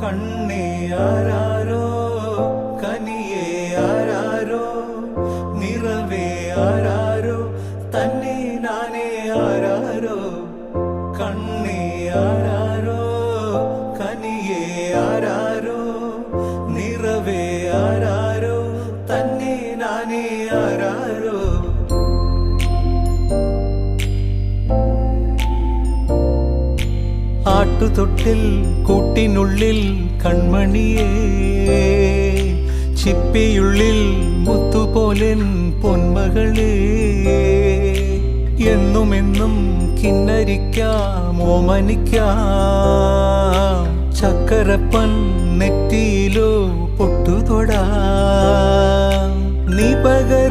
കണ്ണേ ആരാരോ കനിയേ ആരാരോ നിറവേ ആരാരോ തന്നെ നാനേ ആരാരോ കണ്ണേ ആരാരോ കനിയേ ആരാരോ നിറവേ ആരാരോ തന്നെ നാനേ ആരാരോ ആട്ടുതൊട്ടിൽ കൂട്ടിനുള്ളിൽ കൺമണിയേ ചിപ്പിയുള്ളിൽ മുത്തുപോലെൻ പൊന്മകളേ എന്നുമെന്നും കിന്നരിക്കാം ഓമനിക്കാം ചക്കരപ്പൻ നെറ്റിയിലോ പൊട്ടുതൊടാം നീ പകൽ